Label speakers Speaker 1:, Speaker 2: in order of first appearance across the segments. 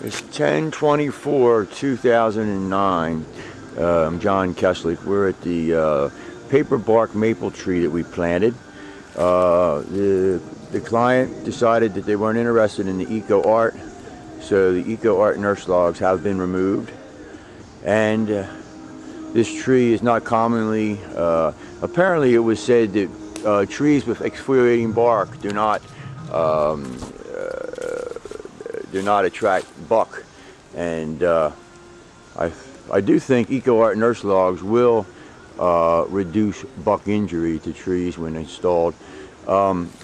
Speaker 1: It's 10/24/2009. I'm John Kessler. We're at the paper bark maple tree that we planted. The client decided that they weren't interested in the Ecoart, so the Ecoart nurse logs have been removed. And this tree is not commonly, apparently it was said that trees with exfoliating bark do not attract buck, and I do think Ecoart nurse logs will reduce buck injury to trees when installed.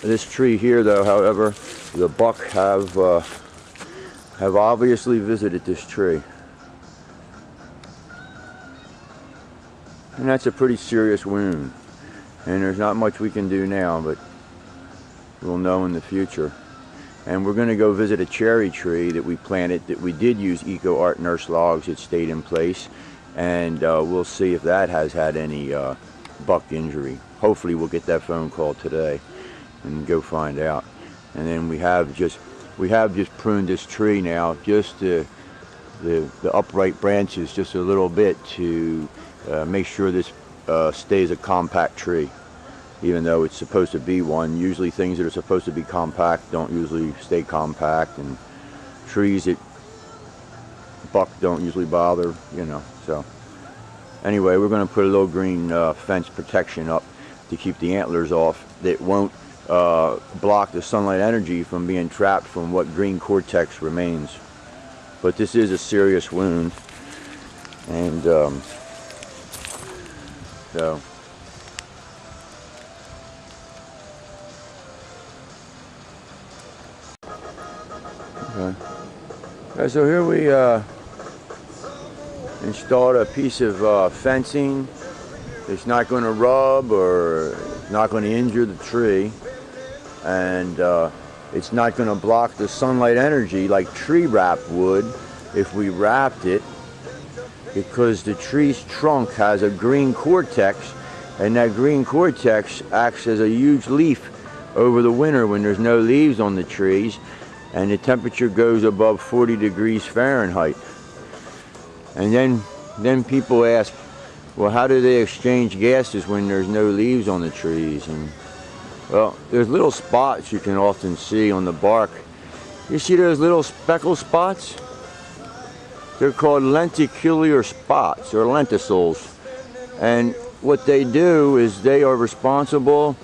Speaker 1: This tree here, though, however, the buck have obviously visited this tree, and that's a pretty serious wound. And there's not much we can do now, but we'll know in the future. And we're going to go visit a cherry tree that we planted that we did use Ecoart nurse logs. It stayed in place, and we'll see if that has had any buck injury. Hopefully we'll get that phone call today and go find out. And then we have just pruned this tree now, just the upright branches just a little bit to make sure this stays a compact tree, even though it's supposed to be one. Usually things that are supposed to be compact don't usually stay compact, and trees that buck don't usually bother, you know. So anyway, we're going to put a little green fence protection up to keep the antlers off that won't block the sunlight energy from being trapped from what green cortex remains. But this is a serious wound, and so okay. So here we installed a piece of fencing. It's not going to rub or not going to injure the tree, and it's not going to block the sunlight energy like tree wrap would if we wrapped it, because the tree's trunk has a green cortex, and that green cortex acts as a huge leaf over the winter when there's no leaves on the trees and the temperature goes above 40 degrees Fahrenheit. And then people ask, well, how do they exchange gases when there's no leaves on the trees? And well, there's little spots you can often see on the bark. You see those little speckle spots? They're called lenticular spots, or lenticels. And what they do is they are responsible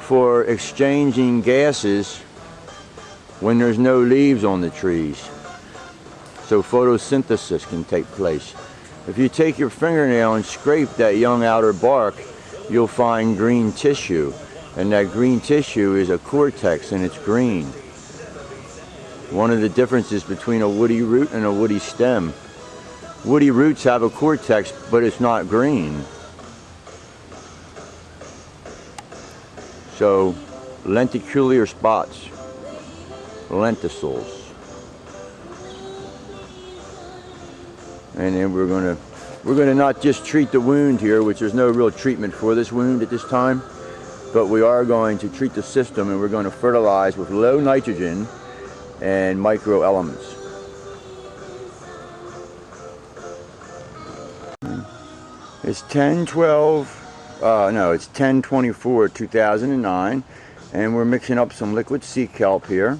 Speaker 1: for exchanging gases when there's no leaves on the trees, so photosynthesis can take place. If you take your fingernail and scrape that young outer bark, you'll find green tissue, and that green tissue is a cortex, and it's green. One of the differences between a woody root and a woody stem. Woody roots have a cortex, but it's not green. So lenticular spots, lenticels. And then we're gonna not just treat the wound here, which there's no real treatment for this wound at this time, but we are going to treat the system, and we're going to fertilize with low nitrogen and microelements. It's 10/24/2009, and we're mixing up some liquid sea kelp here.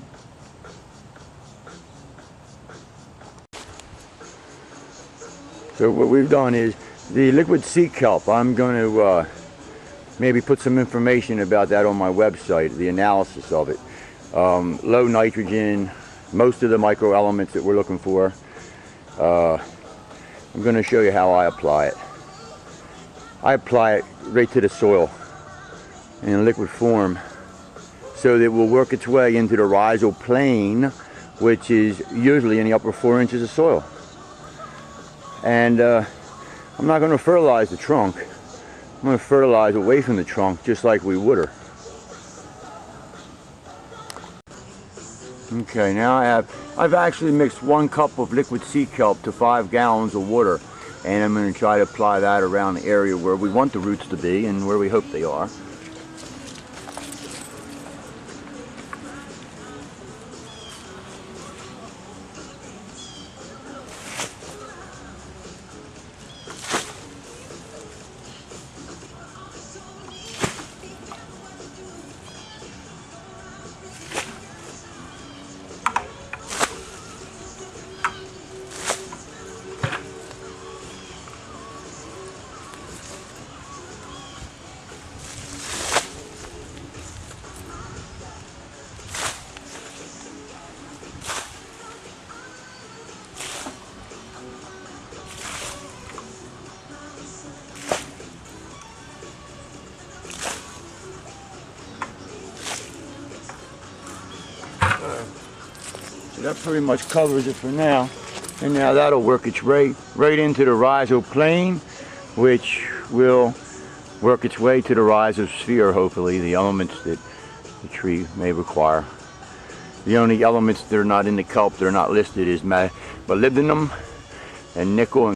Speaker 1: So what we've done is the liquid sea kelp, I'm going to maybe put some information about that on my website, the analysis of it. Low nitrogen, most of the microelements that we're looking for. I'm going to show you how I apply it. I apply it right to the soil in liquid form, so that it will work its way into the rhizal plane, which is usually in the upper 4 inches of soil. And I'm not going to fertilize the trunk. I'm going to fertilize away from the trunk, just like we would her. Okay, now I've actually mixed 1 cup of liquid sea kelp to 5 gallons of water, and I'm going to try to apply that around the area where we want the roots to be and where we hope they are. So that pretty much covers it for now. And now that'll work its way right into the rhizoplane, which will work its way to the rhizosphere, hopefully, the elements that the tree may require. The only elements that are not in the kelp, they're not listed, is molybdenum and nickel and